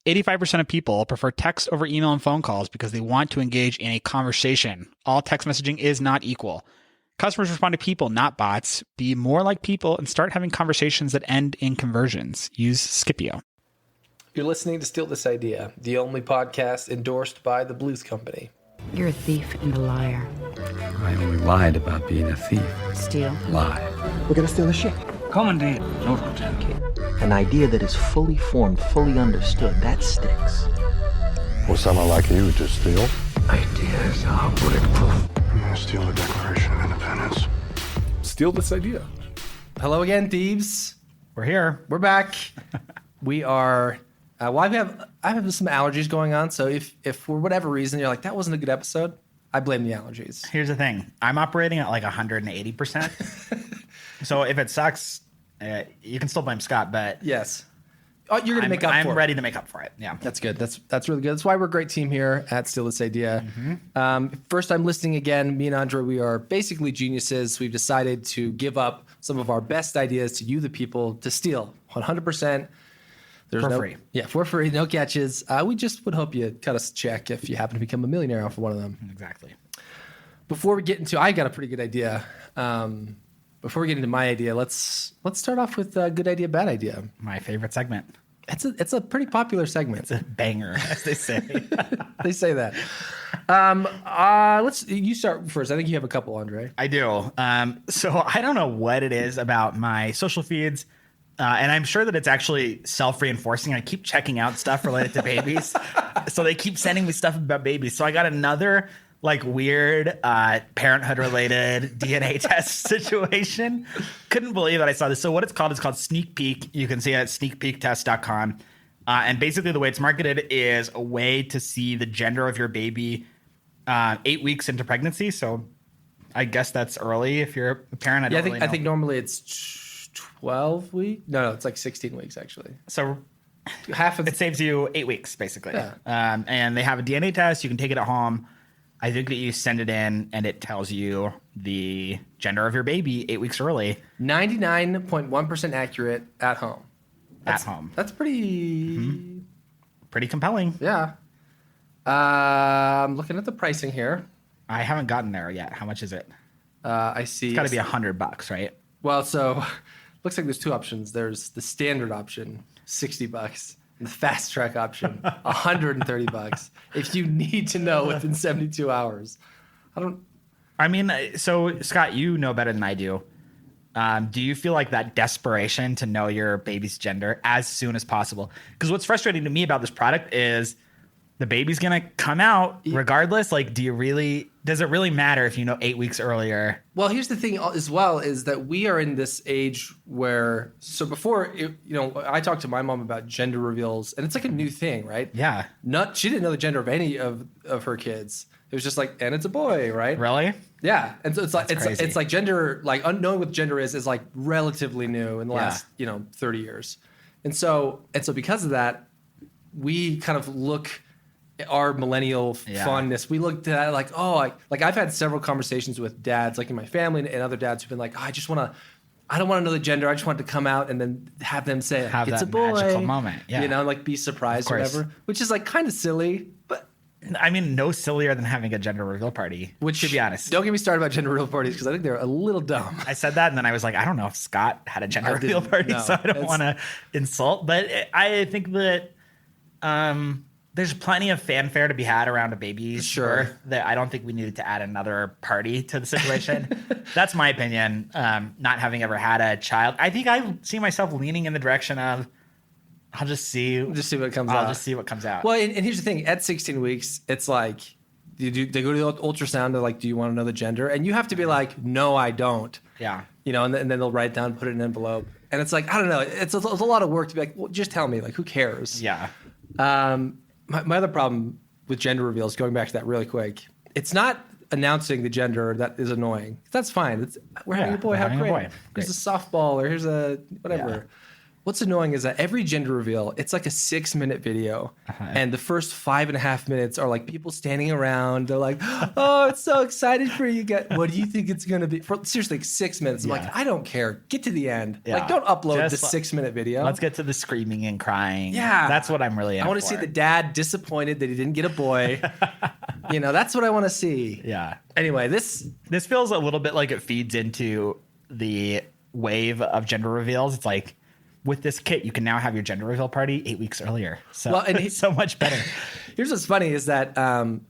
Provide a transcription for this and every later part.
85% of people prefer text over email and phone calls because they want to engage in a conversation. All text messaging is not equal. Customers respond to people, not bots. Be more like people and start having conversations that end in conversions. Use Scipio. You're listening to Steal This Idea, the only podcast endorsed by the Blues Company. You're a thief and a liar. I only lied about being a thief. Steal. Lie. We're gonna steal the ship. Commandant, Lord Lieutenant. An idea that is fully formed, fully understood, that sticks. Or someone like you to steal. Ideas are bulletproof. I'm gonna steal the Declaration of Independence. Steal This Idea. Hello again, thieves. We're here. We're back. We are... well, I have some allergies going on, so if for whatever reason you're like, that wasn't a good episode, I blame the allergies. Here's the thing. I'm operating at like 180%. So if it sucks, you can still blame Scott, but... Yes. Oh, you're going to make up for it. I'm ready to make up for it, yeah. That's good. That's really good. That's why we're a great team here at Steal This Idea. First time listening again, me and Andre, we are basically geniuses. We've decided to give up some of our best ideas to you, the people, to steal 100%. There's for free. Yeah, for free, no catches. We just would hope you cut us a check if you happen to become a millionaire off of one of them. Exactly. Before we get into, I got a pretty good idea. Before we get into my idea, let's start off with good idea, bad idea. My favorite segment. It's a pretty popular segment. It's a banger, as they say. They say that. You start first. I think you have a couple, Andre. I do. So I don't know what it is about my social feeds. And I'm sure that it's actually self-reinforcing. I keep checking out stuff related to babies. So they keep sending me stuff about babies. So I got another like weird parenthood-related DNA test situation. Couldn't believe that I saw this. So what it's called is called Sneak Peek. You can see it at sneakpeektest.com. And basically the way it's marketed is a way to see the gender of your baby 8 weeks into pregnancy. So I guess that's early if you're a parent. I think normally it's 12 weeks. No, it's like 16 weeks actually. So half of it saves you 8 weeks basically. Yeah. And they have a DNA test. You can take it at home. I think that you send it in and it tells you the gender of your baby 8 weeks early. 99.1% accurate at home. At home. That's pretty pretty compelling. Yeah. I'm looking at the pricing here. I haven't gotten there yet. How much is it? I see. It's got to be $100, right? Well, so looks like there's two options. There's the standard option, $60. And the fast track option, $130. If you need to know within 72 hours. So Scott, you know better than I do. Do you feel like that desperation to know your baby's gender as soon as possible? Because what's frustrating to me about this product is the baby's going to come out regardless. Like, does it really matter if you know 8 weeks earlier? Well, here's the thing as well, is that we are in this age where, so before, I talked to my mom about gender reveals, and it's like a new thing, right? Yeah. She didn't know the gender of any of her kids. It was just like, and it's a boy, right? Really? Yeah. And so That's it's like gender, like unknowing what gender is like relatively new in the last, 30 years. And so because of that, we kind of look our millennial fondness. We looked at it like, I've had several conversations with dads, like in my family and other dads who've been like, I don't want to know the gender. I just want it to come out and then have them say it's a boy. Magical moment. Yeah. Like be surprised or whatever, which is like kind of silly, but I mean, no sillier than having a gender reveal party, which, to be honest. Don't get me started about gender reveal parties because I think they're a little dumb. I said that and then I was like, I don't know if Scott had a gender reveal party, so I don't want to insult. But I think that there's plenty of fanfare to be had around a baby's birth that I don't think we needed to add another party to the situation. That's my opinion, not having ever had a child. I think I see myself leaning in the direction of I'll just see what comes out. I'll just see what comes out. Well, and here's the thing. At 16 weeks, it's like they go to the ultrasound. They're like, do you want to know the gender? And you have to be like, no, I don't. Yeah. And then they'll write it down, put it in an envelope. And it's like, I don't know. It's a lot of work to be like, well, just tell me. Like, who cares? Yeah. My other problem with gender reveals, going back to that really quick, it's not announcing the gender that is annoying. That's fine. We're having a boy. How great. Here's a softball or here's a whatever. Yeah. what's annoying is that every gender reveal, it's like a 6-minute video. And the first 5.5 minutes are like people standing around. They're like, oh, it's so excited for you guys. What do you think it's going to be? For seriously, like 6 minutes. I'm like, I don't care. Get to the end. Yeah. Like, don't upload Just the 6-minute video. Let's get to the screaming and crying. Yeah. That's what I'm really in I want to for. see the dad disappointed that he didn't get a boy. That's what I want to see. Yeah. Anyway, this feels a little bit like it feeds into the wave of gender reveals. It's like, with this kit, you can now have your gender reveal party 8 weeks earlier. So it's so much better. Here's what's funny is that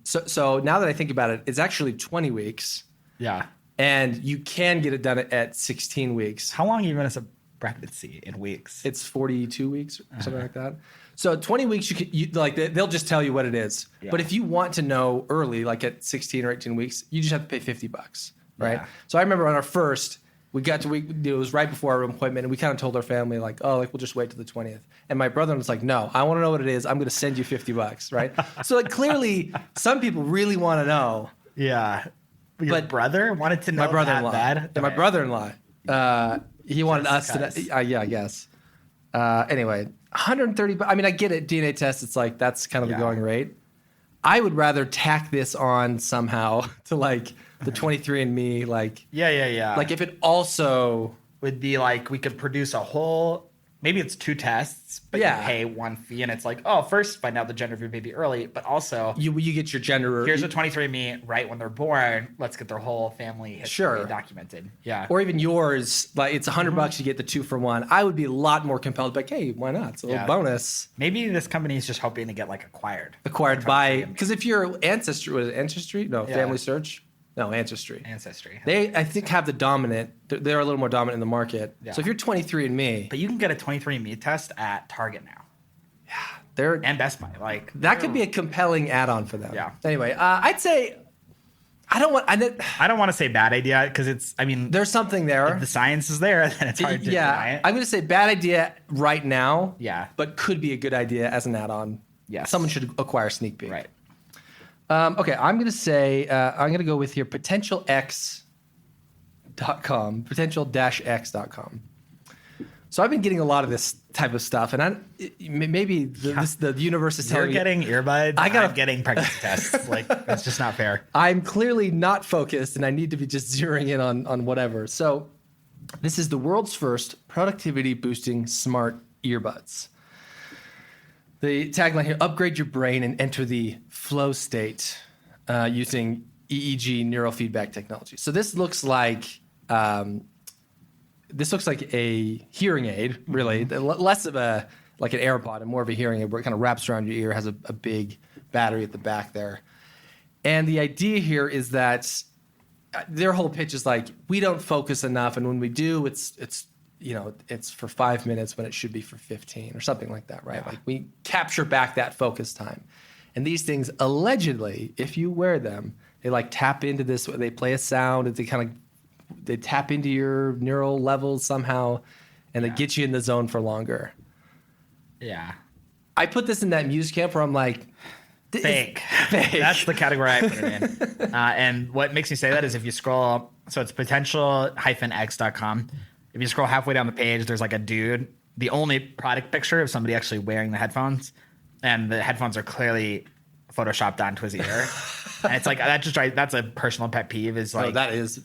so now that I think about it, it's actually 20 weeks. Yeah. And you can get it done at 16 weeks. How long are you going to pregnancy in weeks? It's 42 weeks or something like that. So 20 weeks, they'll just tell you what it is. Yeah. But if you want to know early, like at 16 or 18 weeks, you just have to pay $50, right? Yeah. So I remember on our first, it was right before our appointment, and we kind of told our family like, oh, like we'll just wait till the 20th. And my brother was like, no, I want to know what it is. I'm going to send you $50, right? So like clearly, some people really want to know. Yeah. Your brother wanted to know my brother-in-law. that bad? Yeah, my brother-in-law. He wanted us to. Cause. Yeah, I guess. Anyway, 130. I mean, I get it. DNA test. It's like that's kind of the going rate. I would rather tack this on somehow to like the 23andMe. Like Yeah. Like if it also would be like we could produce a whole. Maybe it's 2 tests, but Yeah. you pay one fee, and it's like, oh, first find out the gender of your baby early, but also you get your gender. here's a 23andMe right when they're born. Let's get their whole family history documented. Yeah. Or even yours, like it's $100 you get the 2 for 1. I would be a lot more compelled, like, hey, why not? It's a little bonus. Maybe this company is just hoping to get like acquired By because if you're Ancestry, was it Ancestry? No, Family Search. No, Ancestry. They, I think, have the dominant. They're a little more dominant in the market. Yeah. So if you're 23andMe, but you can get a 23andMe test at Target now. Yeah, and Best Buy. Like that could be a compelling add-on for them. Yeah. Anyway, I'd say I don't want to say bad idea because it's. I mean, there's something there. If the science is there, then it's hard to deny it. I'm going to say bad idea right now. Yeah. But could be a good idea as an add-on. Yes. Someone should acquire Sneak Peek. Right. Okay, I'm going to say, I'm going to go with here potentialx.com, potential-x.com. So I've been getting a lot of this type of stuff, and maybe the universe is telling me. You're getting earbuds, I'm getting pregnancy tests. Like, it's just not fair. I'm clearly not focused, and I need to be just zeroing in on whatever. So this is the world's first productivity-boosting smart earbuds. The tagline here, upgrade your brain and enter the flow state using EEG neurofeedback technology. So this looks like a hearing aid, really, less of like an AirPod and more of a hearing aid where it kind of wraps around your ear, has a big battery at the back there. And the idea here is that their whole pitch is like, we don't focus enough, and when we do, it's for 5 minutes when it should be for 15 or something like that, right? Yeah. Like we capture back that focus time. And these things, allegedly, if you wear them, they like tap into this, they play a sound, and they tap into your neural levels somehow, and they get you in the zone for longer. Yeah. I put this in that Muse camp where I'm like, fake. That's the category I put it in. And what makes me say that is if you scroll, so it's potential-x.com. If you scroll halfway down the page, there's like a dude, the only product picture of somebody actually wearing the headphones, and the headphones are clearly photoshopped onto his ear. And it's like, that's a personal pet peeve is like, that is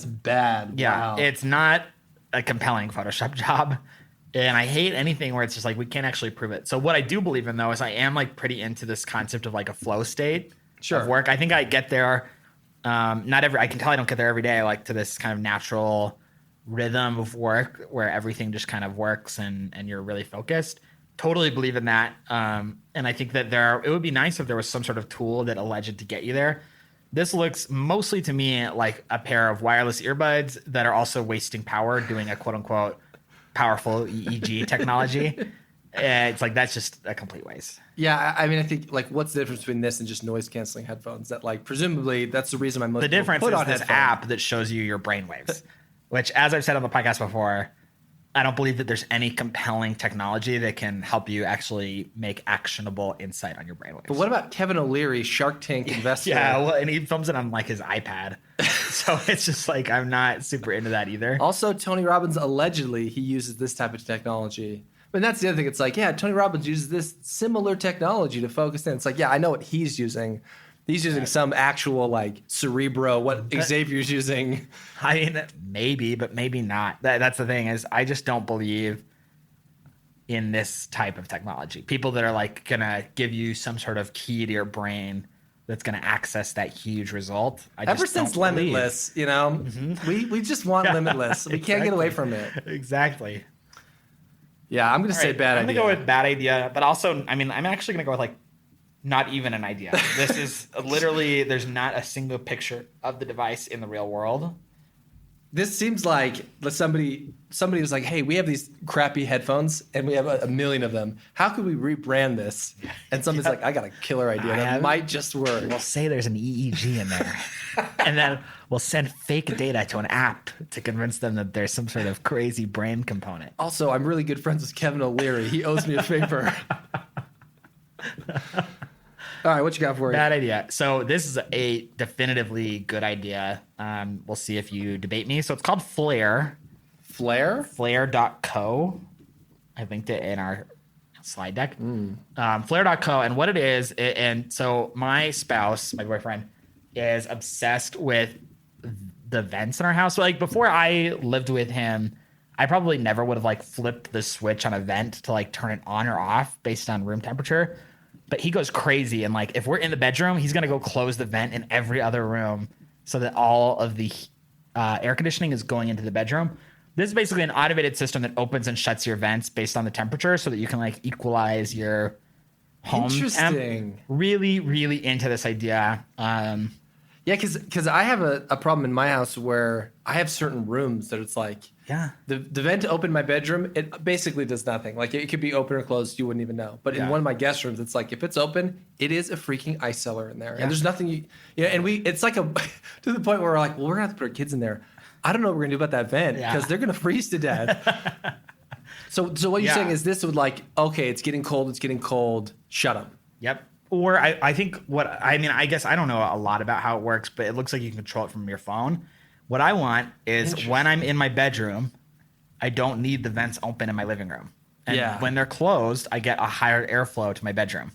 bad. Yeah. Wow. It's not a compelling Photoshop job. And I hate anything where it's just like, we can't actually prove it. So what I do believe in though, is I am like pretty into this concept of like a flow state of work. I think I get there. I can tell I don't get there every day, like to this kind of natural rhythm of work where everything just kind of works and you're really focused. Totally believe in that. And I think that it would be nice if there was some sort of tool that alleged to get you there. This looks mostly to me like a pair of wireless earbuds that are also wasting power doing a quote unquote powerful EEG technology. It's like, that's just a complete waste. Yeah. I mean, I think like what's the difference between this and just noise canceling headphones that like, presumably that's the reason most the difference put is on this headphones. app that shows you your brain waves. Which, as I've said on the podcast before, I don't believe that there's any compelling technology that can help you actually make actionable insight on your brainwaves. But what about Kevin O'Leary, Shark Tank investor? Yeah, well, and he films it on like his iPad. So it's just like I'm not super into that either. Also, Tony Robbins allegedly he uses this type of technology. But that's the other thing. It's like, yeah, Tony Robbins uses this similar technology to focus in. It's like, yeah, I know what he's using. He's using some actual like Cerebro, what Xavier's using. I mean, maybe, but maybe not. That's the thing is I just don't believe in this type of technology. People that are like going to give you some sort of key to your brain that's going to access that huge result. Ever since Limitless, you know, we just want Limitless. We can't get away from it. Exactly. Yeah, I'm going to say bad idea. I'm going to go with bad idea, but also, I mean, I'm actually going to go with like not even an idea. This is literally, there's not a single picture of the device in the real world. This seems like somebody was like, hey, we have these crappy headphones and we have a million of them. How could we rebrand this? And somebody's like, I got a killer idea. That might just work. We'll say there's an EEG in there. And then we'll send fake data to an app to convince them that there's some sort of crazy brain component. Also, I'm really good friends with Kevin O'Leary. He owes me a favor. All right, what you got for Bad idea. So this is a definitively good idea. We'll see if you debate me. So it's called Flare. Flare? Flare.co. I linked it in our slide deck. Flare.co. And what it is, and so my spouse, my boyfriend, is obsessed with the vents in our house. So like before I lived with him, I probably never would have like flipped the switch on a vent to like turn it on or off based on room temperature. But he goes crazy, and like if we're in the bedroom, he's gonna go close the vent in every other room so that all of the air conditioning is going into the bedroom. This is basically an automated system that opens and shuts your vents based on the temperature, so that you can like equalize your home. Interesting. Really, really into this idea. Yeah, because I have a problem in my house where I have certain rooms that it's like, yeah, the vent to open my bedroom, it basically does nothing. Like it could be open or closed, you wouldn't even know. But in one of my guest rooms, it's like if it's open, it is a freaking ice cellar in there, and there's nothing and it's like to the point where we're like, well, we're gonna have to put our kids in there. I don't know what we're gonna do about that vent because they're gonna freeze to death. So what you're saying is this would like, okay, it's getting cold, shut them. Yep. Or I think I guess I don't know a lot about how it works, but it looks like you can control it from your phone. What I want is when I'm in my bedroom, I don't need the vents open in my living room. And when they're closed, I get a higher airflow to my bedroom.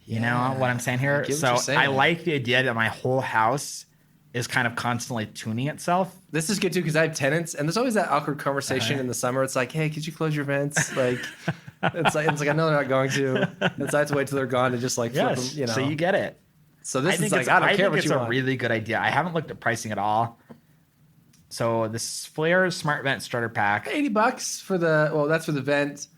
You know what I'm saying here? So I like the idea that my whole house is kind of constantly tuning itself. This is good too because I have tenants, and there's always that awkward conversation in the summer. It's like, hey, could you close your vents? Like, it's like I know they're not going to. And so I have to wait till they're gone to just like flip them. You know, so you get it. So this is like, I don't care what you want. It's a really good idea. I haven't looked at pricing at all. So this Flare Smart Vent Starter Pack, $80 for that's for the vent.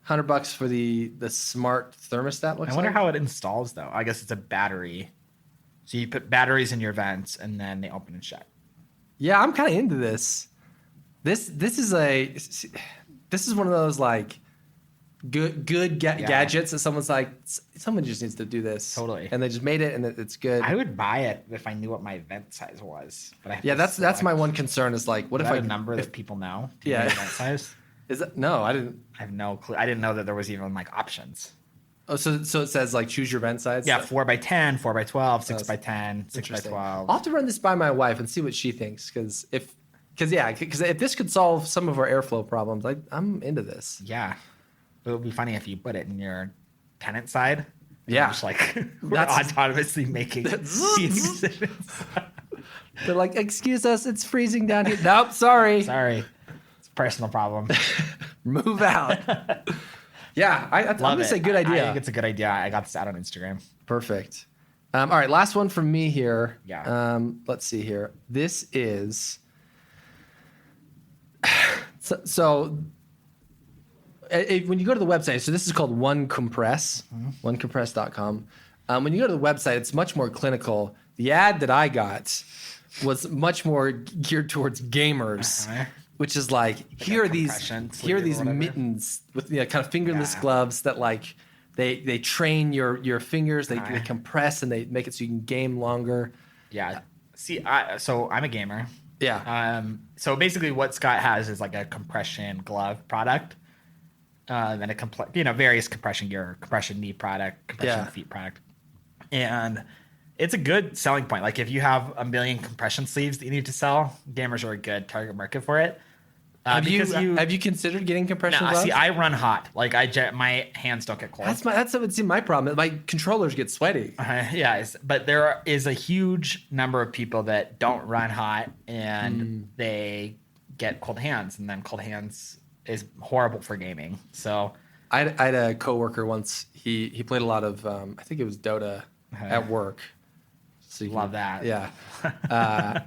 $100 for the smart thermostat. I wonder how it installs though. I guess it's a battery. So you put batteries in your vents and then they open and shut. Yeah, I'm kind of into this. This is one of those like good gadgets that someone's like, someone just needs to do this. Totally. And they just made it and it's good. I would buy it if I knew what my vent size was. But that's my one concern is like, what if a number that people know? Vent size? Is that no? I didn't. I have no clue. I didn't know that there was even like options. Oh, so it says like choose your vent size. Yeah, 4x10, 4x12, 6x10, 6x12. I'll have to run this by my wife and see what she thinks because if this could solve some of our airflow problems, I'm into this. Yeah, it would be funny if you put it in your tenant side. Yeah, just like we're autonomously making decisions. They're like, excuse us, it's freezing down here. Nope, sorry. It's a personal problem. Move out. Yeah, I'm going to say good idea. I think it's a good idea. I got this out on Instagram. Perfect. All right, last one from me here. Yeah. Let's see here. This is... So when you go to the website, so this is called One Compress, onecompress.com. When you go to the website, it's much more clinical. The ad that I got was much more geared towards gamers. Which is like here are these mittens with kind of fingerless gloves that like they train your fingers, they compress and they make it so you can game longer. Yeah. See, so I'm a gamer. Yeah. So basically, what Scott has is like a compression glove product, and various compression gear, compression knee product, compression feet product, and it's a good selling point. Like if you have a million compression sleeves that you need to sell, gamers are a good target market for it. Have you considered getting compression gloves? See, I run hot. Like my hands don't get cold. That's my problem. My controllers get sweaty. But there is a huge number of people that don't run hot and they get cold hands, and then cold hands is horrible for gaming. So I had a coworker once. He played a lot of I think it was Dota at work. So love that. Yeah.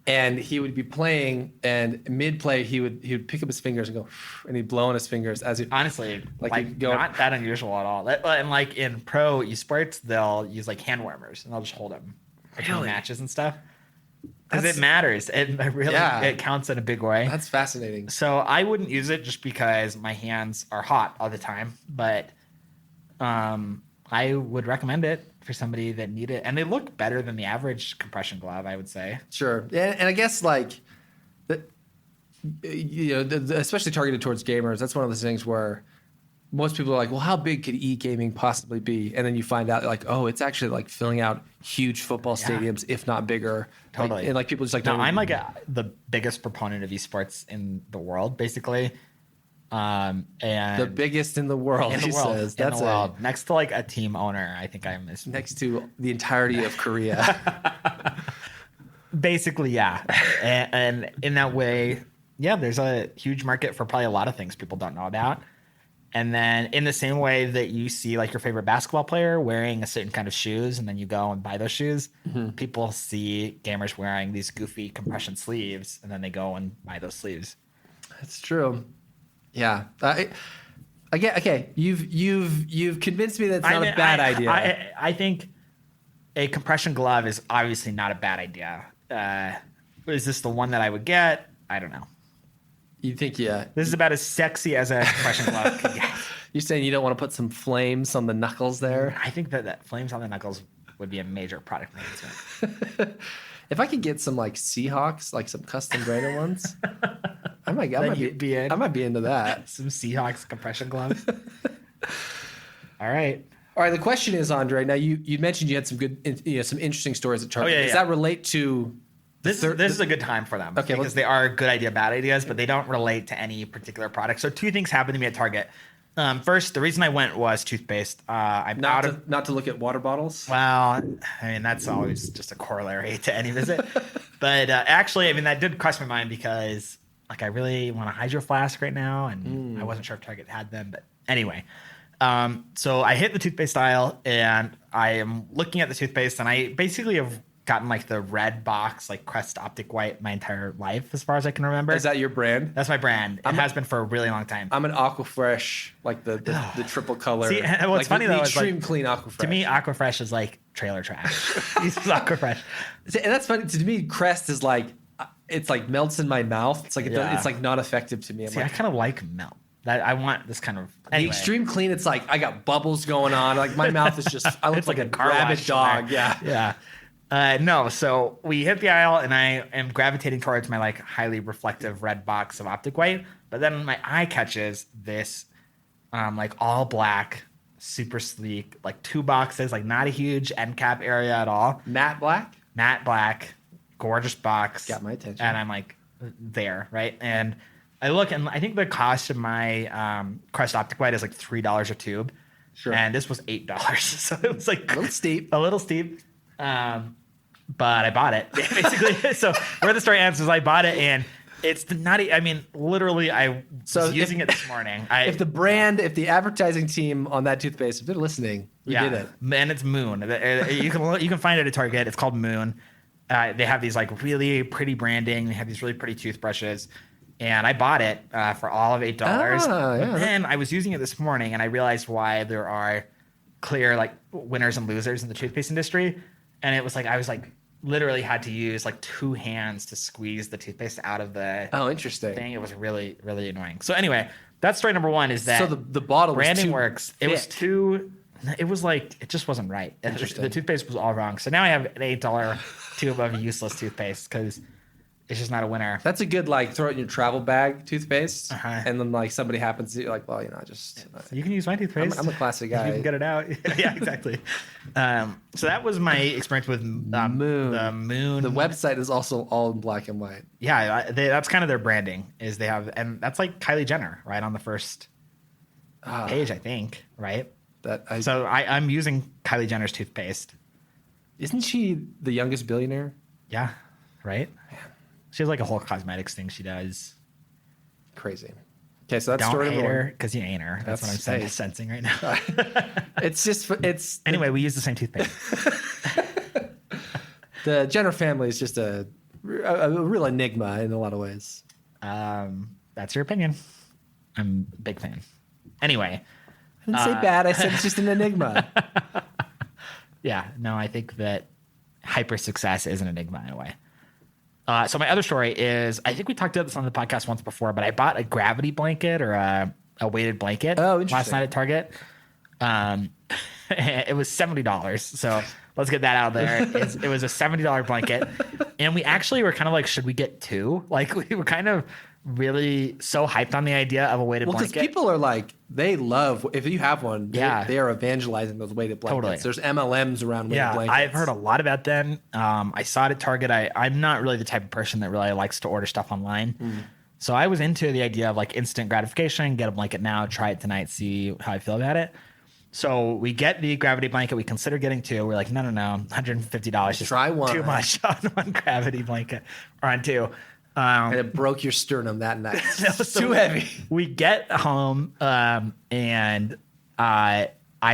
And he would be playing, and mid-play he would pick up his fingers and go, and he'd blow on his fingers as he honestly not that unusual at all. And like in pro esports, they'll use like hand warmers and they'll just hold them between matches and stuff because it matters. It really it counts in a big way. That's fascinating. So I wouldn't use it just because my hands are hot all the time, but I would recommend it for somebody that need it, and they look better than the average compression glove, I would say. Sure, and I guess like, especially targeted towards gamers. That's one of those things where most people are like, "Well, how big could e-gaming possibly be?" And then you find out like, "Oh, it's actually like filling out huge football stadiums, if not bigger." Totally. And like people just like, no, I'm like the biggest proponent of esports in the world, basically. And the biggest in the world, he says. That's next to like a team owner. I think I'm next to the entirety of Korea. Basically, yeah. And in that way, yeah, there's a huge market for probably a lot of things people don't know about. And then in the same way that you see like your favorite basketball player wearing a certain kind of shoes, and then you go and buy those shoes, people see gamers wearing these goofy compression sleeves, and then they go and buy those sleeves. That's true. Yeah. Okay. You've convinced me that it's not a bad idea. I think a compression glove is obviously not a bad idea. Is this the one that I would get? I don't know. You think, This is about as sexy as a compression glove could get. You're saying you don't want to put some flames on the knuckles there? I think that flames on the knuckles would be a major product enhancement. If I could get some like Seahawks, like some custom branded ones, I might be into that. Some Seahawks compression gloves. All right. The question is, Andre. Now you mentioned you had some good, some interesting stories at Target. Does that relate to this is a good time for them? Okay, because they are good idea, bad ideas, but they don't relate to any particular product. So two things happened to me at Target. First, the reason I went was toothpaste. I'm not to look at water bottles. Well, I mean that's always just a corollary to any visit. But actually, I mean that did cross my mind because like I really want a Hydro Flask right now, and I wasn't sure if Target had them. But anyway, so I hit the toothpaste aisle, and I am looking at the toothpaste, and I basically have gotten like the red box, like Crest Optic White, my entire life, as far as I can remember. Is that your brand? That's my brand. It has been for a really long time. I'm an Aquafresh, like the triple color. See, what's like funny though is extreme like, clean Aquafresh. To me, Aquafresh is like trailer trash. This is Aquafresh. See, and that's funny. To me, Crest is like, it's like melts in my mouth. It's like it's like not effective to me. I kind of like melt. I want this kind of the extreme clean. It's like I got bubbles going on. Like my mouth is just. I look like a rabid dog. Yeah. No, so we hit the aisle, and I am gravitating towards my like highly reflective red box of Optic White, but then my eye catches this like all black, super sleek, like two boxes, like not a huge end cap area at all. Matte black, gorgeous box. Got my attention. And I'm like there, right? And I look, and I think the cost of my Crest Optic White is like $3 a tube. Sure. And this was $8. So it was like a little steep. But I bought it basically. So where the story ends is I bought it, and it's nutty. I mean, literally, I was using it this morning. If the advertising team on that toothpaste, if they're listening, we did it. And it's Moon. You can find it at Target. It's called Moon. They have these like really pretty branding. They have these really pretty toothbrushes. And I bought it for all of $8. But then I was using it this morning, and I realized why there are clear like winners and losers in the toothpaste industry. And it was like I was like literally had to use like two hands to squeeze the toothpaste out of the interesting thing. It was really, really annoying. So anyway, that's story number one is that so the bottle branding works. Thick. It was like it just wasn't right. The toothpaste was all wrong. So now I have an $8 tube of useless toothpaste because It's just not a winner. That's a good like throw it in your travel bag toothpaste, Uh-huh. and then like somebody happens to you're like, well, just You can use my toothpaste. I'm a classic guy. You can get it out. Yeah, exactly. So that was my experience with Moon. The Moon. The website is also all in black and white. Yeah, that's kind of their branding. Is they have, and that's like Kylie Jenner, right on the first page, I think, right? So I'm using Kylie Jenner's toothpaste. Isn't she the youngest billionaire? Yeah, right. She has like a whole cosmetics thing she does. Crazy. Okay, so that's Don't story hate number her one. because you ain't her. That's what I'm That's- saying, hey. sensing right now. It's Anyway, we use the same toothpaste. the Jenner family is just a real enigma in a lot of ways. That's your opinion. I'm a big fan. Anyway, I didn't say bad. I said it's just an enigma. yeah, no, I think that hyper success is an enigma in a way. So my other story is, I think we talked about this on the podcast once before, but I bought a gravity blanket or a weighted blanket last night at Target. It was $70. So let's get that out there. It was a $70 blanket. And we actually were kind of like, should we get two? Like we were kind of really so hyped on the idea of a weighted Because blanket. people are like, they love, if you have one, Yeah. they are evangelizing those weighted blankets. Totally. There's MLMs around weighted Yeah, blankets. I've heard a lot about them. I saw it at Target. I'm not really the type of person that really likes to order stuff online. So I was into the idea of like instant gratification, get a blanket now, try it tonight, see how I feel about it. So we get the gravity blanket. We consider getting two. We're like, no, $150. Just Try one. Too much on one gravity blanket or on two. and it broke your sternum that night. It's So too heavy. We get home and I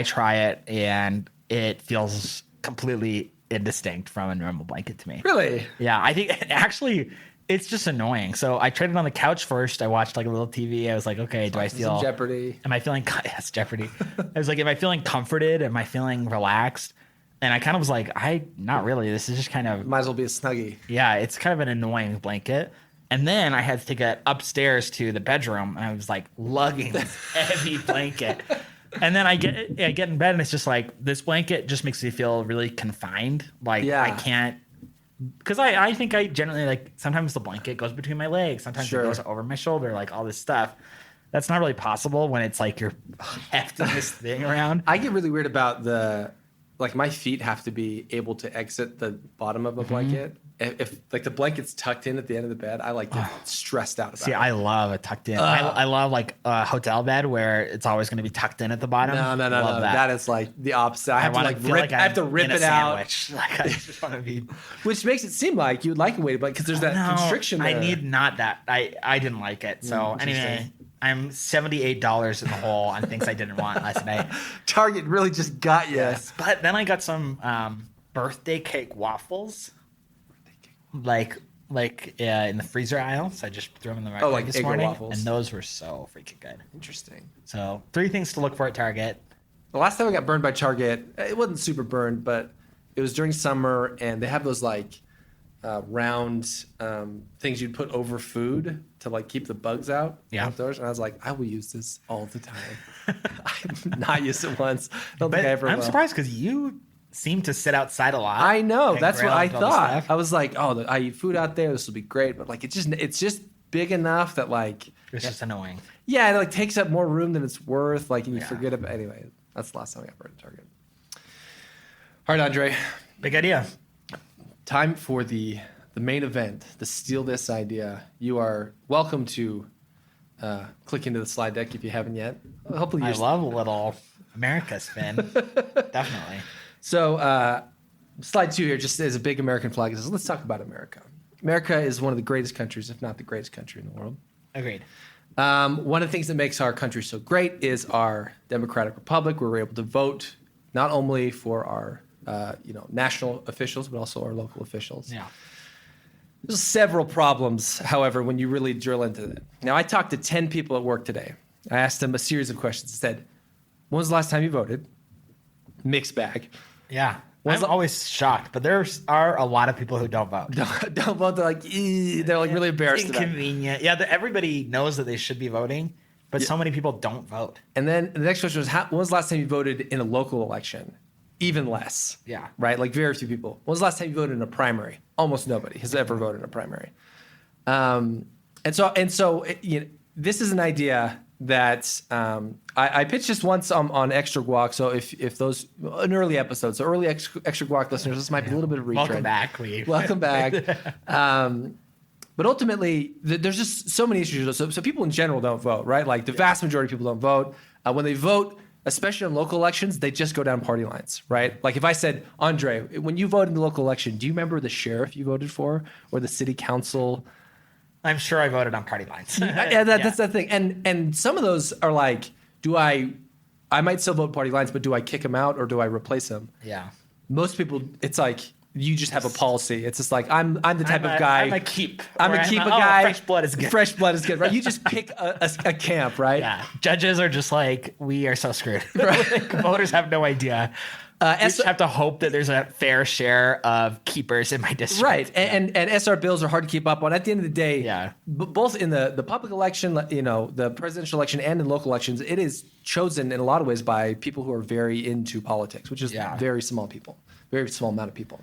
try it, and it feels completely indistinct from a normal blanket to me. Really? Yeah, I think actually it's just annoying. So I tried it on the couch first. I watched like a little TV. I was like, okay, do I feel Some Jeopardy. Am I feeling yes, Jeopardy? I was like, am I feeling comforted? Am I feeling relaxed? And I kind of was like, not really. This is just kind of Might as well be a Snuggie. yeah, it's kind of an annoying blanket. And then I had to take it upstairs to the bedroom, and I was like lugging this heavy blanket. And then I get in bed, and it's just like this blanket just makes me feel really confined. Like I can't, because I think I generally like sometimes the blanket goes between my legs, sometimes it goes over my shoulder, like all this stuff. That's not really possible when it's like you're hefting this thing around. I get really weird about my feet have to be able to exit the bottom of a blanket. If like the blanket's tucked in at the end of the bed, I like get stressed out about See, it. I love a tucked in. I love like a hotel bed where it's always going to be tucked in at the bottom. No. Love That is like the opposite. I have to wanna like feel rip. like I have to I'm rip in a it out, sandwich. Like I just want to be. which makes it seem like you'd like a weighted blanket because there's that constriction there. I need not that. I didn't like it. So anyway, I'm $78 in the hole on things I didn't want last night. Target really just got you. Yes, but then I got some birthday cake waffles, like in the freezer aisle. So I just threw them in the microwave like this Eggo morning, waffles. and those were so freaking good. Interesting. So 3 things to look for at Target. The last time I got burned by Target, it wasn't super burned, but it was during summer, and they have those like round things you'd put over food to like keep the bugs out outdoors. And I was like, I will use this all the time. I've not used it once. I don't think I ever I'm will. surprised because you seem to sit outside a lot. I know. and That's what grill I and all this thought. stuff. I was like, oh, I eat food out there. This will be great. But like, it's just big enough that like, It's just annoying. yeah, it like takes up more room than it's worth. Like, and you forget about. Anyway, that's the last time I got burned at Target. All right, Andre. Big idea. Time for the main event, the Steal This idea. You are welcome to click into the slide deck if you haven't yet. Hopefully I you're love a little America spin. Definitely. So slide 2 here just is a big American flag. It says, let's talk about America. America is one of the greatest countries, if not the greatest country in the world. Agreed. One of the things that makes our country so great is our democratic republic, where we're able to vote not only for our national officials, but also our local officials. Yeah. There's several problems, however, when you really drill into it. Now, I talked to 10 people at work today. I asked them a series of questions. I said, when was the last time you voted? Mixed bag. Yeah. I'm always shocked, but there are a lot of people who don't vote. Don't vote. They're like, they're like really embarrassed about it. Inconvenient. Yeah, everybody knows that they should be voting, but so many people don't vote. And then the next question was, when was the last time you voted in a local election? Even less. Yeah. Right? Like very few people. When was the last time you voted in a primary? Almost nobody has ever voted in a primary. And so this is an idea that I pitched this once on Extra Guac. So if those an early episode, so early Extra Guac listeners, this might be a little bit of retread. Welcome back, Welcome back. But ultimately, there's just so many issues. So people in general don't vote, right? Like the vast majority of people don't vote. When they vote, especially on local elections, they just go down party lines, right? Like if I said, Andre, when you voted in the local election, do you remember the sheriff you voted for or the city council? I'm sure I voted on party lines. That's the thing. And some of those are like, I might still vote party lines, but do I kick them out or do I replace them? Yeah. Most people, it's like, you just have a policy. It's just like, I'm the type of guy. I'm a keep. I'm a keep a guy. Fresh blood is good. Fresh blood is good, right? You just pick a camp, right? Yeah. Judges are just like, we are so screwed. Like, voters have no idea. We just have to hope that there's a fair share of keepers in my district. Right. And SR bills are hard to keep up on. At the end of the day, both in the public election, the presidential election and in local elections, it is chosen in a lot of ways by people who are very into politics, which is very small people, very small amount of people.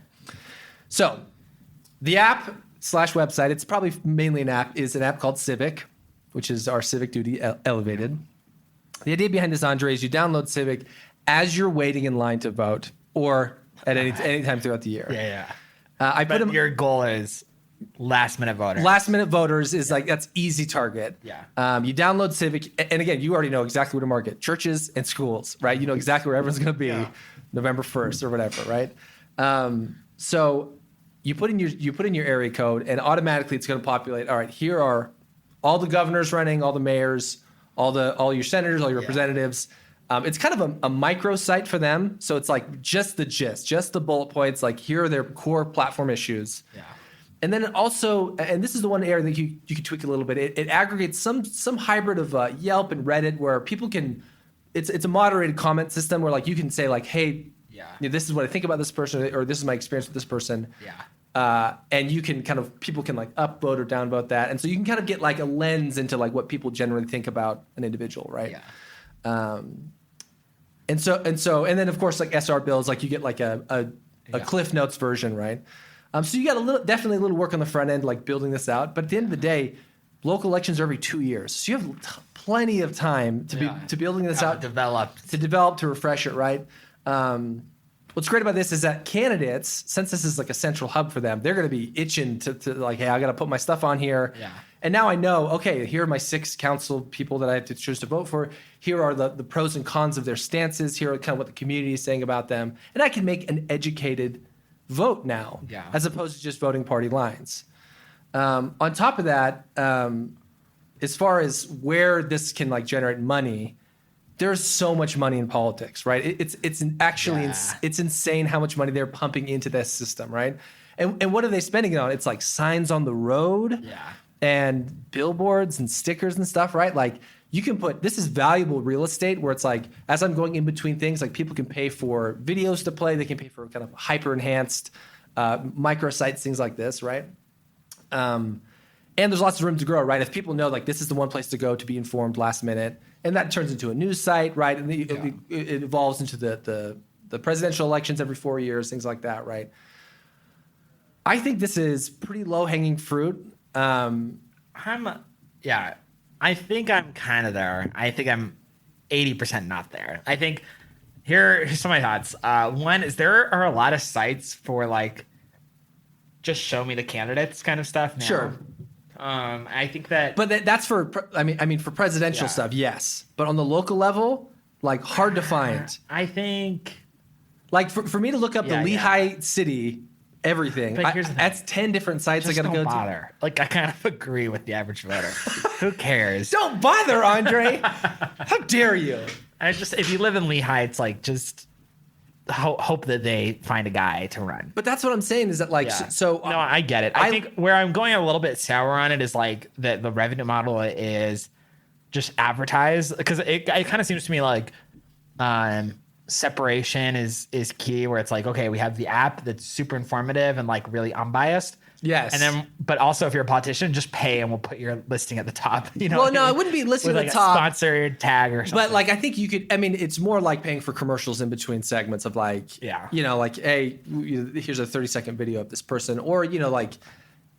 So the app / website, it's probably mainly an app, is an app called Civic, which is our civic duty elevated. The idea behind this, Andre, is you download Civic as you're waiting in line to vote or at any time throughout the year. Yeah. Your goal is last minute voters. Last minute voters is like, that's easy target. Yeah. You download Civic. And again, you already know exactly where to market. Churches and schools, right? You know exactly where everyone's going to be November 1st or whatever, right? So you put in your area code and automatically it's going to populate. All right, here are all the governors running, all the mayors, all your senators, all your representatives. It's kind of a micro site for them. So it's like just the gist, just the bullet points. Like here are their core platform issues. Yeah. And then it also, and this is the one area that you can tweak a little bit. It aggregates some hybrid of Yelp and Reddit where people can. It's a moderated comment system where like you can say like, hey, this is what I think about this person, or this is my experience with this person. Yeah. And you can people can like upvote or downvote that, and so you can kind of get like a lens into like what people generally think about an individual, right? Yeah. And then of course like SR bills, like you get like a Cliff Notes version, right? So you got definitely a little work on the front end, like building this out. But at the end of the day, local elections are every 2 years, so you have plenty of time to building this out, to refresh it, right? What's great about this is that candidates, since this is like a central hub for them, they're going to be itching to like, hey, I got to put my stuff on here. Yeah. And now I know, okay, here are my 6 council people that I have to choose to vote for. Here are the pros and cons of their stances. Here are kind of what the community is saying about them. And I can make an educated vote now, as opposed to just voting party lines. On top of that, as far as where this can like generate money, there's so much money in politics, right? It's actually it's insane how much money they're pumping into this system, right? And what are they spending it on? It's like signs on the road, and billboards and stickers and stuff, right? Like you can this is valuable real estate where it's like as I'm going in between things, like people can pay for videos to play, they can pay for kind of hyper enhanced microsites, things like this, right? And there's lots of room to grow, right? If people know like this is the one place to go to be informed last minute, and that turns into a news site, right? And it evolves into the presidential elections every 4 years, things like that, right? I think this is pretty low hanging fruit. I think I'm kind of there. I think I'm 80% not there. I think here's some of my thoughts. One is there are a lot of sites for like just show me the candidates kind of stuff now. Sure. I think that, but that's for for presidential stuff, yes. But on the local level, like hard to find. I think, like for me to look up the Lehigh City everything, but here's the thing. That's 10 different sites I got to go to. Like I kind of agree with the average voter. Who cares? Don't bother, Andre. How dare you? If you live in Lehigh, it's like just hope that they find a guy to run. But that's what I'm saying is that like no, I get it. I think where I'm going a little bit sour on it is like that the revenue model is just advertise, because it kind of seems to me like separation is key, where it's like, okay, we have the app that's super informative and like really unbiased. Yes. And then, but also if you're a politician, just pay and we'll put your listing at the top. You know. Well, no, it wouldn't be listed at the top. A sponsored tag or something. But like, I think you could. I mean, it's more like paying for commercials in between segments of like, like, hey, here's a 30-second video of this person, or like,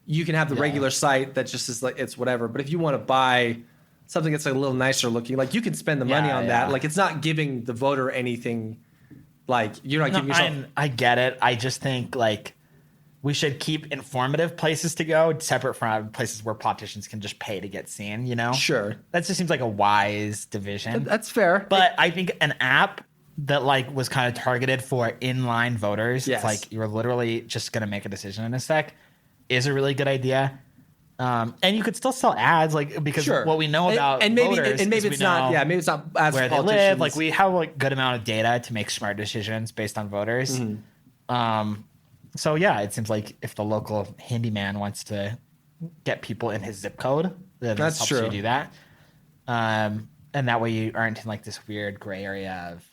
you can have the regular site that just is like it's whatever. But if you want to buy something that's like a little nicer looking, like you can spend the money on that. Like it's not giving the voter anything. Like you're not giving yourself. I get it. I just think like we should keep informative places to go separate from places where politicians can just pay to get seen. You know, Sure, that just seems like a wise division. that's fair. But I think an app that like was kind of targeted for inline voters, Yes. it's like you're literally just gonna make a decision in a sec, is a really good idea. And you could still sell ads, like because what we know about and maybe voters and maybe is it's we not. know Yeah, maybe it's not as where they politicians. live. Like we have like good amount of data to make smart decisions based on voters. So yeah, it seems like if the local handyman wants to get people in his zip code, then That's this helps true. you do that. And that way you aren't in like this weird gray area of.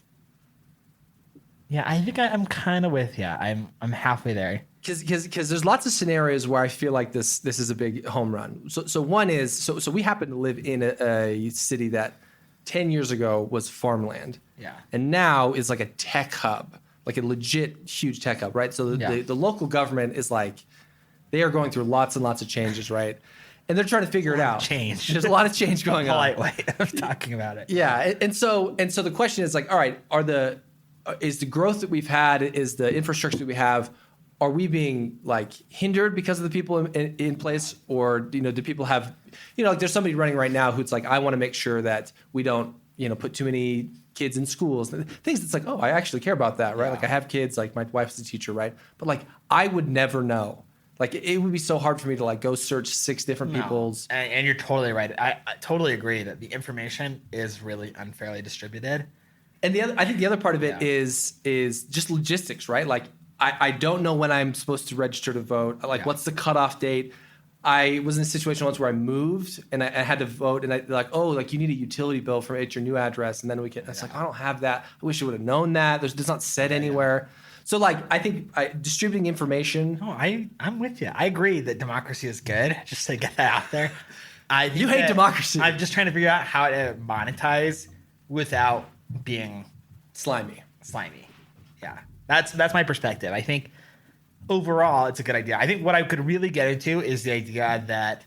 Yeah, I think I'm kind of with you. I'm halfway there. Because there's lots of scenarios where I feel like this is a big home run. So one is so we happen to live in a city that 10 years ago was farmland. Yeah. And now is like a tech hub, like a legit huge tech hub, right? So the local government is like, they are going through lots and lots of changes, right? And they're trying to figure it out. Change. There's a lot of change going on. Polite way of talking about it. Yeah, and so the question is like, all right, is the growth that we've had, is the infrastructure that we have, are we being like hindered because of the people in place, or do people have, like there's somebody running right now who's like, I want to make sure that we don't put too many kids in schools, things that's like, oh, I actually care about that, right? Like I have kids, like my wife's a teacher, right? But like I would never know. Like it would be so hard for me to like go search 6 different people's. And you're totally right. I totally agree that the information is really unfairly distributed. And I think the other part of it is just logistics, right? Like I don't know when I'm supposed to register to vote. Like what's the cutoff date? I was in a situation once where I moved and I had to vote, and they're like, oh, like you need a utility bill at your new address, and then we can. It's like I don't have that. I wish I would have known that. It's not said anywhere. So like I think distributing information. No, I'm with you. I agree that democracy is good. Just to get that out there. You hate democracy. I'm just trying to figure out how to monetize without being slimy. Yeah, that's my perspective. I think overall it's a good idea. I think what I could really get into is the idea that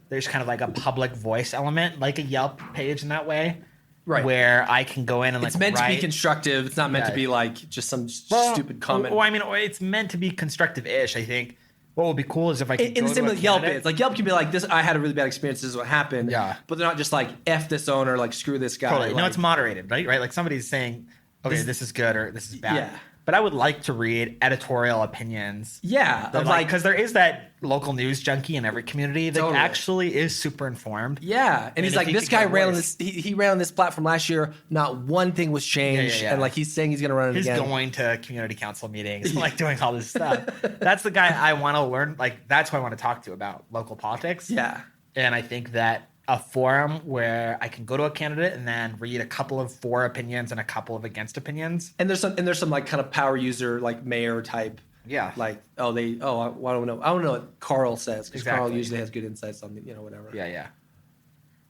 there's kind of like a public voice element, like a Yelp page in that way, right? Where I can go in and it's meant to be constructive. It's not meant to be like just some stupid comment. Well, I mean, it's meant to be constructive-ish. I think what would be cool is if I could in go the same to way a like Yelp candidate. is. Like Yelp can be like this. I had a really bad experience. This is what happened. Yeah. But they're not just like F this owner. Like screw this guy. Totally. Like, No, it's moderated, right? Right. Like somebody's saying, okay, this is good or this is bad. Yeah. But I would like to read editorial opinions. Yeah. Of like, because there is that local news junkie in every community that Totally. actually is super informed. Yeah, and he's if like, he this could guy get ran on voice. this. He ran on this platform last year. Not one thing was changed, Yeah. and like he's saying he's going to run it He's again. going to community council meetings, like doing all this stuff. That's the guy I want to learn. Like, that's who I want to talk to about local politics. Yeah, And I think that a forum where I can go to a candidate and then read a couple of for opinions and a couple of against opinions. and there's some like kind of power user like mayor type. Yeah. Like I don't know. I don't know what Carl says because Carl Exactly. usually has good insights on whatever. Yeah.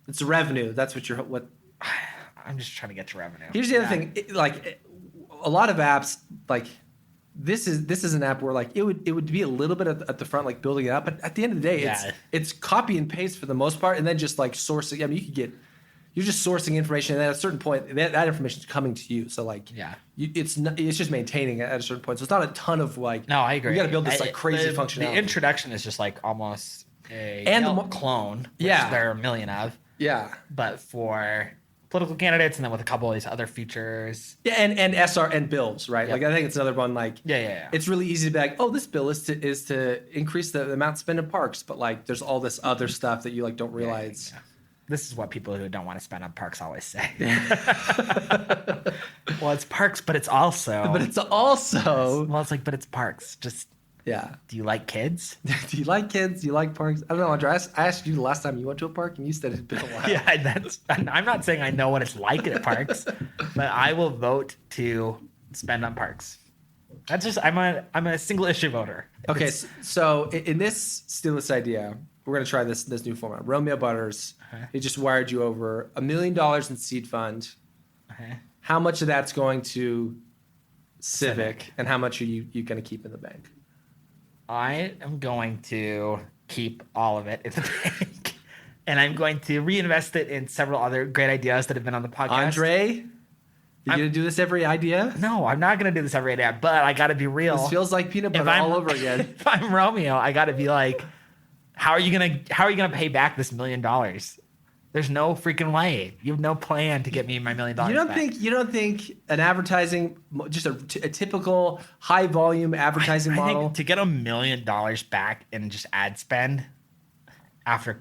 It's revenue. That's what. I'm just trying to get to revenue. Here's the other thing. A lot of apps like. This is an app where like it would be a little bit at the front like building it up, but at the end of the day it's copy and paste for the most part, and then just like sourcing. I mean, you're just sourcing information, and at a certain point that information is coming to you. So like it's just maintaining it at a certain point. So it's not a ton of like. No, I agree. You got to build this like crazy functionality. The introduction is just like almost a And Yelp clone. Which Yeah. there are a million of. Yeah. But for political candidates, and then with a couple of these other features. Yeah, and SR and bills, right? Yep. Like I think it's another one. Like Yeah. it's really easy to be like, oh, this bill is to increase the amount spent in parks, but like there's all this other stuff that you like don't realize. Yeah. This is what people who don't want to spend on parks always say. Well, it's parks, but it's also. But it's also. Well, it's like, but it's parks. Just. Yeah. Do you like kids? Do you like kids? Do you like parks? I don't know, Andrew. I asked you the last time you went to a park, and you said it'd been a while. Yeah, I'm not saying I know what it's like at parks, but I will vote to spend on parks. That's just I'm a single issue voter. Okay, so in this steal this idea, we're gonna try this new format. Romeo Butters, he just wired you over $1 million in seed fund. Okay. How much of that's going to Civic, and how much are you gonna keep in the bank? I am going to keep all of it in the bank. And I'm going to reinvest it in several other great ideas that have been on the podcast. Andre, you're going to do this every idea? No, I'm not going to do this every day, but I got to be real. This feels like peanut butter all over again. If I'm Romeo, I got to be like, how are you going to pay back this $1 million? There's no freaking way. You have no plan to get me my $1 million back. You don't think an advertising, just a typical high volume advertising I model? think to get $1 million back in just ad spend after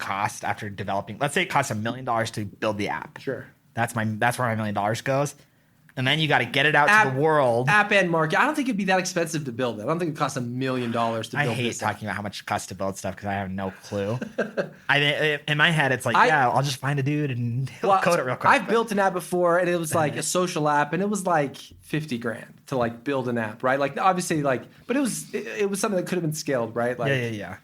developing, let's say it costs $1 million to build the app. Sure. That's where my $1 million goes. And then you got to get it out to the world. App and market. I don't think it'd be that expensive to build it. I don't think it costs $1 million to build I hate this talking about how much it costs to build stuff because I have no clue. In my head, it's like, I'll just find a dude and he'll code it real quick. I've built an app before, and it was like a social app, and it was like $50,000 to like build an app, right? Like obviously, but it was something that could have been scaled, right? Like, yeah.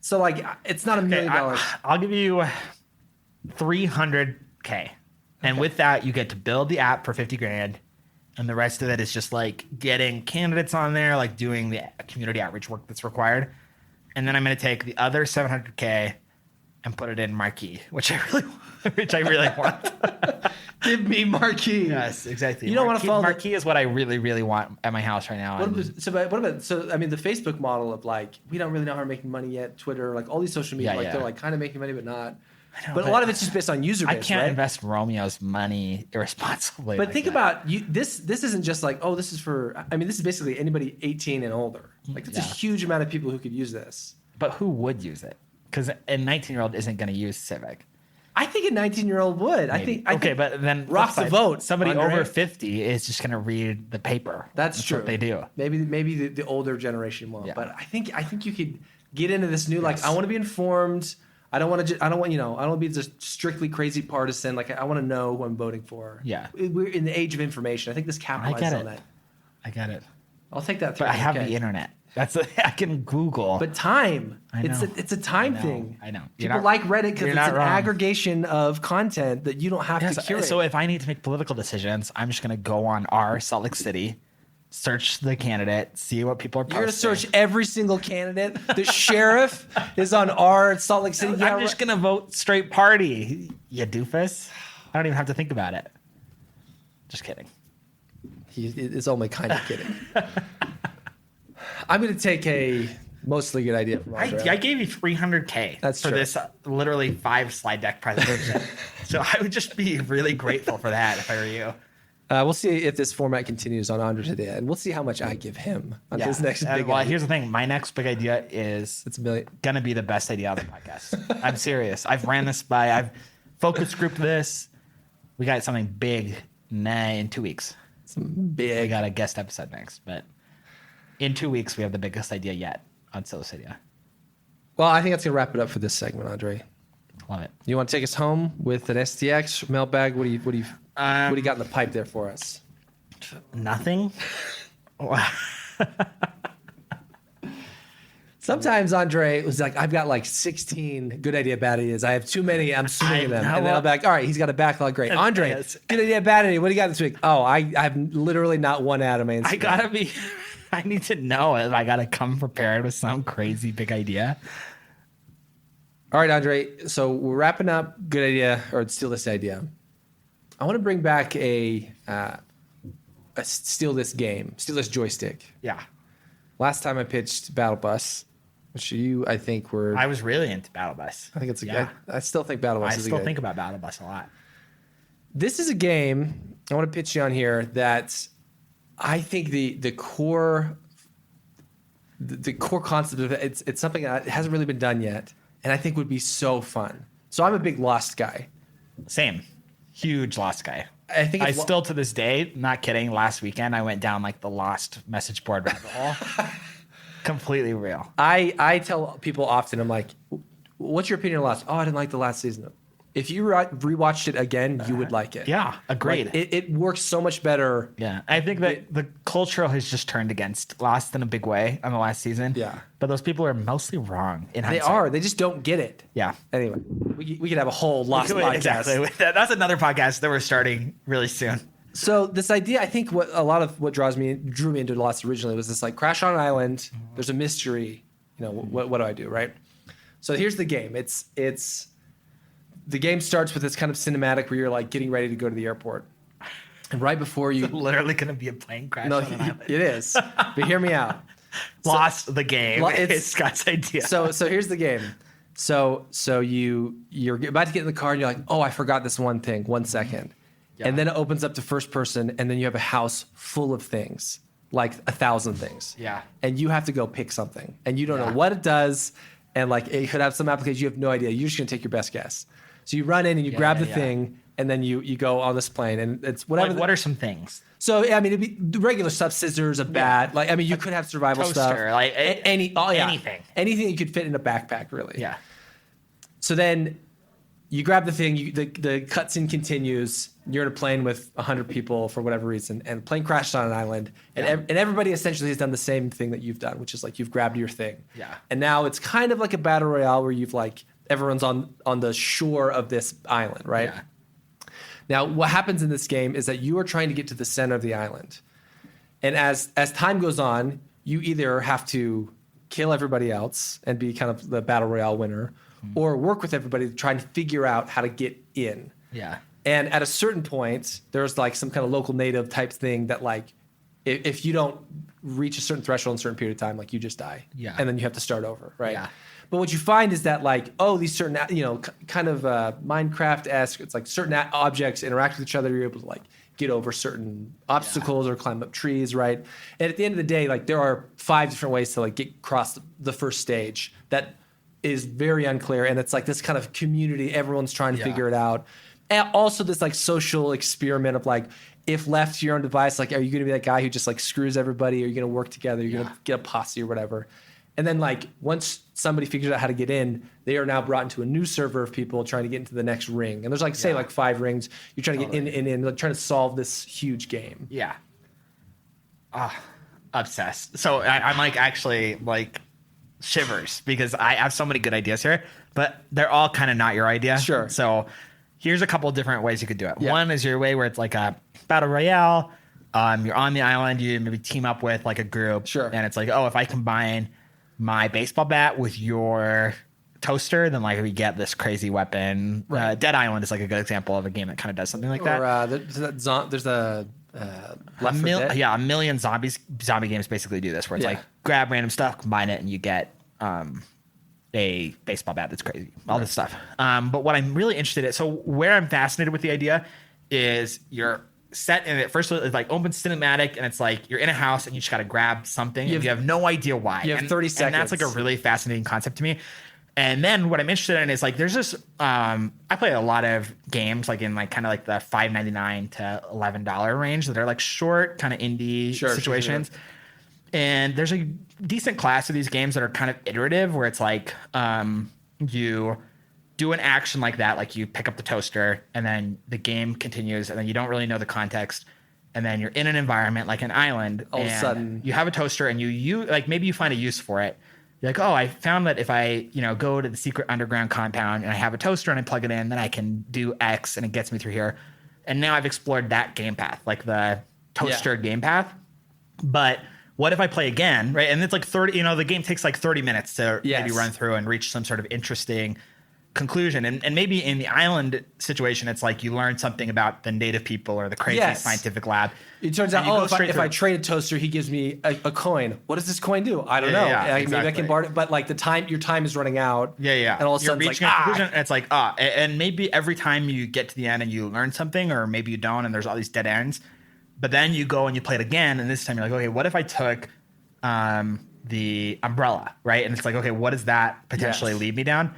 So like, it's not $1 million. I'll give you $300K. And with that, you get to build the app for $50,000, and the rest of it is just like getting candidates on there, like doing the community outreach work that's required. And then I'm going to take the other $700K and put it in Marquee, which I really want. Give me Marquee. Yes, exactly. You don't want to follow Marquee is what I really, really want at my house right now. What about the Facebook model of like, we don't really know how we're making money yet. Twitter, like all these social media, they're like kind of making money, but not. But a lot of it's just based on user base. I can't right? invest Romeo's money irresponsibly. But think about you. This isn't just like, this is for. I mean, this is basically anybody 18 and older. Like, it's a huge amount of people who could use this. But who would use it? Because a 19-year-old isn't going to use Civic. I think a 19-year-old would. Maybe. I think but then rock the vote. Somebody Andre. over 50 is just going to read the paper. That's true. What they do. Maybe the older generation won't. Yeah. But I think you could get into this new like, I want to be informed. I don't want to be just strictly crazy partisan. Like, I want to know who I'm voting for. Yeah. We're in the age of information. I think this capitalizes on that. I get it. I'll take that. But I have the internet. I can Google. But time. I know. It's a time thing. I know. People like Reddit because it's an aggregation of content that you don't have to curate. So if I need to make political decisions, I'm just going to go on our Salt Lake City, search the candidate, see what people are posting. You're going to search every single candidate. The sheriff is on our Salt Lake City. I'm just going to vote straight party, you doofus. I don't even have to think about it. Just kidding. He is only kind of kidding. I'm going to take a mostly good idea from Andre. I gave you $300K for this literally 5 slide deck presentation. So I would just be really grateful for that if I were you. We'll see if this format continues on Andre today, and we'll see how much I give him on his next big idea. Well, here's the thing. My next big idea is going to be the best idea on the podcast. I'm serious. I've focus grouped this. We got something big in 2 weeks. We got a guest episode next, but in 2 weeks, we have the biggest idea yet on Solicidia. Well, I think that's going to wrap it up for this segment, Andre. Love it. You want to take us home with an STX mailbag? What do you got in the pipe there for us? Nothing. Sometimes Andre was like, I've got like 16 good idea, bad ideas. I have too many. I'm swinging them. And then I'm like, all right, he's got a backlog. Great. Andre, good idea, bad idea. What do you got this week? Oh, I have literally not one out of my Instagram. I need to know if I got to come prepared with some crazy big idea. All right, Andre. So we're wrapping up good idea or steal this idea. I want to bring back a steal this joystick. Yeah. Last time I pitched Battle Bus, which I think were. I was really into Battle Bus. I think it's I still think Battle Bus is good. I still think about Battle Bus a lot. This is a game I want to pitch you on here that I think the core concept of it, it's something that hasn't really been done yet, and I think would be so fun. So I'm a big Lost guy. Same. Huge Lost guy. I still to this day, not kidding, last weekend I went down like the Lost message board rabbit hole. Completely real. I tell people often, I'm like, what's your opinion on Lost? Oh, I didn't like the last season. If you rewatched it again, you would like it. Yeah, agreed. Like, it works so much better. Yeah, I think that the culture has just turned against Lost in a big way on the last season. Yeah. But those people are mostly wrong in hindsight. They are. They just don't get it. Yeah. Anyway, we could have a whole Lost podcast. Exactly. That's another podcast that we're starting really soon. So this idea, I think what drew me into Lost originally was this like crash on an island. There's a mystery. What do I do, right? So here's the game. It's the game starts with this kind of cinematic where you're like getting ready to go to the airport. And right before you Literally going to be a plane crash No, on an island. it is. But hear me out. Lost the game. It's- It's Scott's idea. So here's the game. So you're about to get in the car and you're like, oh, I forgot this one thing. 1 second. Yeah. And then it opens up to first person, and then you have a house full of things, like 1,000 things. Yeah. And you have to go pick something, and you don't Yeah. know what it does, and like it could have some application. You have no idea. You're just gonna take your best guess. So you run in and you grab the thing, and then you go on this plane, and it's whatever. Like, what are some things? So I mean, it'd be the regular stuff: scissors, a bat. Like I mean, you could have survival Toaster, stuff, like anything. anything you could fit in a backpack, really. Yeah. So then you grab the thing, the cutscene continues. You're in a plane with 100 people for whatever reason, and the plane crashes on an island. And everybody essentially has done the same thing that you've done, which is like you've grabbed your thing. Yeah. And now it's kind of like a battle royale where you've like everyone's on the shore of this island, right? Yeah. Now, what happens in this game is that you are trying to get to the center of the island. And as time goes on, you either have to kill everybody else and be kind of the battle royale winner, or work with everybody to try and figure out how to get in. Yeah. And at a certain point, there's like some kind of local native type thing that like, if you don't reach a certain threshold in a certain period of time, like you just die. Yeah. And then you have to start over, right? Yeah. But what you find is that like, oh, these certain, kind of Minecraft-esque, it's like certain objects interact with each other. You're able to like get over certain obstacles or climb up trees, right? And at the end of the day, like there are 5 different ways to like get across the first stage that is very unclear. And it's like this kind of community, everyone's trying to figure it out. And also this like social experiment of like, if left to your own device, like, are you going to be that guy who just like screws everybody? Are you going to work together? You're going to get a posse or whatever. And then like once somebody figures out how to get in, they are now brought into a new server of people trying to get into the next ring. And there's like, say like 5 rings. You're trying to get in, like trying to solve this huge game. Yeah. Obsessed. So I'm like actually like shivers because I have so many good ideas here, but they're all kind of not your idea. Sure. So here's a couple of different ways you could do it. Yeah. One is your way where it's like a battle royale. You're on the island. You maybe team up with like a group. Sure. And it's like, oh, if I combine my baseball bat with your toaster, then like we get this crazy weapon. Right. Dead Island is like a good example of a game that kind of does something like that. Or there's a Left 4 Dead. Yeah, a million zombie games basically do this, where it's Yeah. like grab random stuff, combine it, and you get a baseball bat that's crazy. All this stuff. But what I'm really interested in, so where I'm fascinated with the idea is you're set in it. First, it's like open cinematic, and it's like you're in a house and you just got to grab something. You have no idea why. You have 30 seconds. And that's like a really fascinating concept to me. And then what I'm interested in is like there's this. I play a lot of games like in like kind of like the $5.99 to $11 range that are like short kind of indie situations. Sure. And there's a decent class of these games that are kind of iterative, where it's like you do an action like that, like you pick up the toaster, and then the game continues, and then you don't really know the context, and then you're in an environment like an island. All of a sudden, you have a toaster, and you like maybe you find a use for it. You're like, oh, I found that if I go to the secret underground compound and I have a toaster and I plug it in, then I can do X, and it gets me through here. And now I've explored that game path, like the toaster game path. But what if I play again, right? And it's like 30, the game takes like 30 minutes to maybe run through and reach some sort of interesting conclusion. And maybe in the island situation, it's like you learn something about the native people or the crazy scientific lab. It turns out, if I trade a toaster, he gives me a coin. What does this coin do? I don't know. Exactly. Maybe I can borrow it, but like your time is running out. Yeah. And all of a sudden, you're reaching a conclusion, and it's like, and maybe every time you get to the end and you learn something, or maybe you don't, and there's all these dead ends. But then you go and you play it again, and this time you're like, okay, what if I took the umbrella, right? And it's like, okay, what does that potentially lead me down?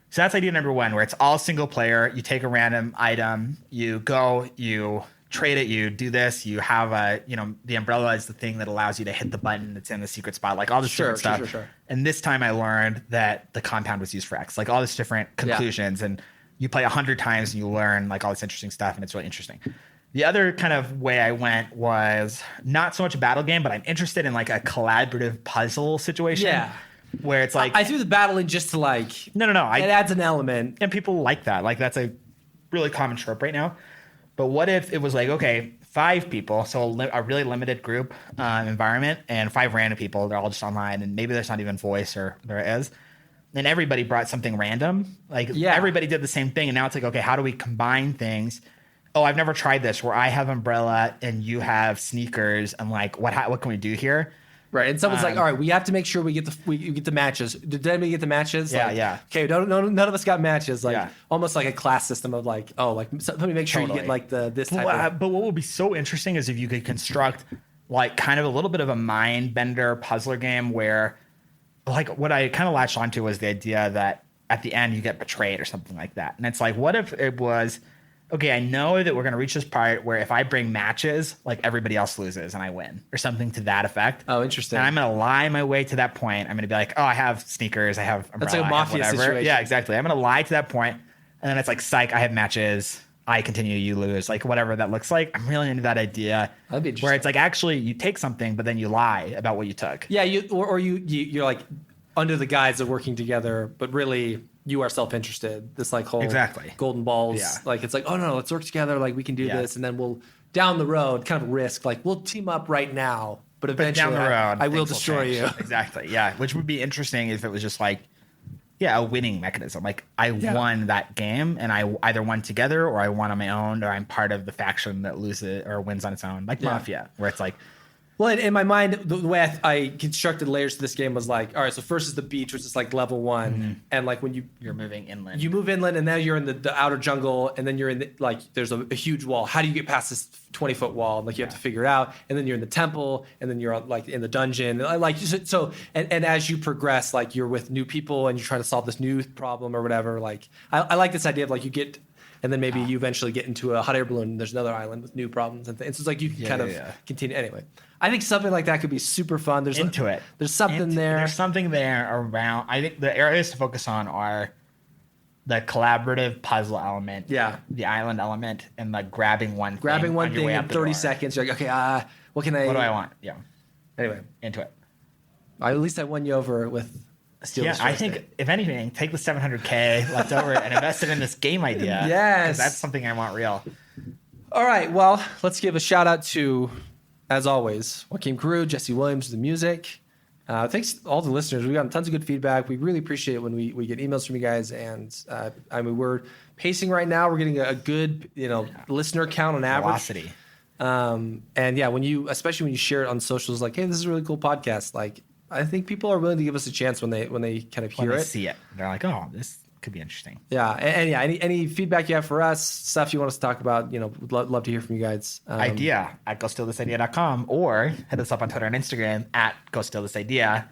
So that's idea number 1, where it's all single player. You take a random item, you go, you trade it, you do this, you have the umbrella is the thing that allows you to hit the button that's in the secret spot, like all this different stuff. Sure. And this time I learned that the compound was used for X, like all this different conclusions. And you play 100 times and you learn like all this interesting stuff, and it's really interesting. The other kind of way I went was not so much a battle game, but I'm interested in like a collaborative puzzle situation. Yeah. Where it's like I threw the battle in just to like no. It adds an element, and people like that. Like that's a really common trope right now. But what if it was like, okay, 5 people, so a really limited group environment, and 5 random people. They're all just online, and maybe there's not even voice, or there is. and everybody brought something random. Like everybody did the same thing. And now it's like, okay, how do we combine things? Oh, I've never tried this where I have umbrella and you have sneakers. And like, what can we do here? Right. And someone's like, all right, we have to make sure we get the matches. Did anybody get the matches? Yeah, like, yeah. Okay, none of us got matches. Like almost like a class system of like, oh, like somebody make sure you get like this type of. But what would be so interesting is if you could construct like kind of a little bit of a mind bender puzzler game where like what I kind of latched onto was the idea that at the end you get betrayed or something like that. And it's like, what if it was, okay, I know that we're going to reach this part where if I bring matches, like everybody else loses and I win or something to that effect. Oh, interesting. And I'm going to lie my way to that point. I'm going to be like, oh, I have sneakers. I have umbrella. That's like a mafia situation. Yeah, exactly. I'm going to lie to that point. And then it's like, psych, I have matches. I continue, you lose, like whatever that looks like. I'm really into that idea. That'd be interesting. Where it's like actually you take something, but then you lie about what you took. Yeah, you're like under the guise of working together, but really you are self-interested. This like whole golden balls. Yeah. Like it's like, oh no, let's work together. Like we can do this, and then we'll down the road kind of risk. Like we'll team up right now, but eventually down the road, I will destroy you. Exactly. Yeah, which would be interesting if it was just like. Yeah, a winning mechanism. Like I won that game, and I either won together, or I won on my own, or I'm part of the faction that loses or wins on its own, like Mafia, where it's like. Well, in my mind, the way I constructed layers to this game was like, all right, so first is the beach, which is like level 1, and like when you're moving inland, you move inland, and now you're in the outer jungle, and then you're in like there's a huge wall. How do you get past this 20-foot wall? Like you have to figure it out, and then you're in the temple, and then you're like in the dungeon, like so. And as you progress, like you're with new people, and you're trying to solve this new problem or whatever. Like I like this idea of like you get. And then maybe you eventually get into a hot air balloon. And there's another island with new problems and things. So it's like you can kind of continue. Anyway, I think something like that could be super fun. There's There's something there. There's something there around. I think the areas to focus on are the collaborative puzzle element, the island element, and like grabbing one thing in 30 seconds. You're like, okay, what can I? What do I want? Yeah. Anyway, into it. At least I won you over with. I think if anything, take the $700K left over and invest it in this game idea. Yes, that's something I want real. All right, well, let's give a shout out to, as always, Joaquin Carew, Jesse Williams, the music. Thanks to all the listeners. We've gotten tons of good feedback. We really appreciate it when we get emails from you guys. And I mean, we're pacing right now. We're getting a good listener count on average. Velocity. And yeah, especially when you share it on socials, like, hey, this is a really cool podcast. Like, I think people are willing to give us a chance when they kind of hear it. See it. They're like, oh, this could be interesting. Yeah. And yeah, any feedback you have for us, stuff you want us to talk about, we'd love to hear from you guys. Idea at gostealthisidea.com, or hit us up on Twitter and Instagram at gostealthisidea,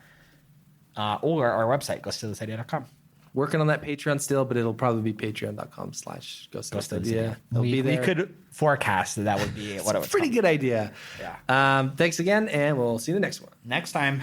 or our website, gostealthisidea.com. Working on that Patreon still, but it'll probably be patreon.com/gostealthisidea. We could forecast that would be what it was. Pretty good idea. Yeah. Thanks again, and we'll see you in the next one. Next time.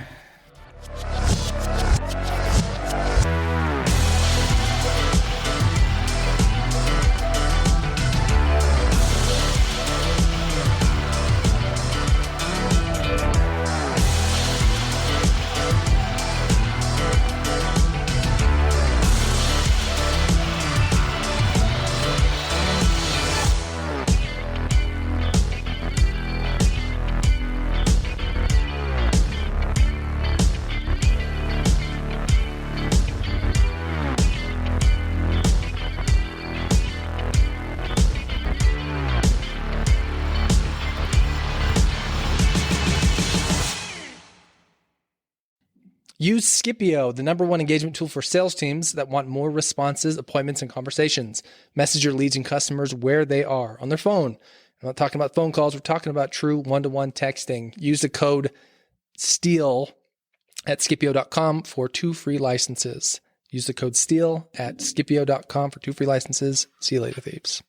Use Scipio, the #1 engagement tool for sales teams that want more responses, appointments, and conversations. Message your leads and customers where they are on their phone. I'm not talking about phone calls. We're talking about true one-to-one texting. Use the code STEAL at Scipio.com for 2 free licenses. Use the code STEAL at Scipio.com for 2 free licenses. See you later, thieves.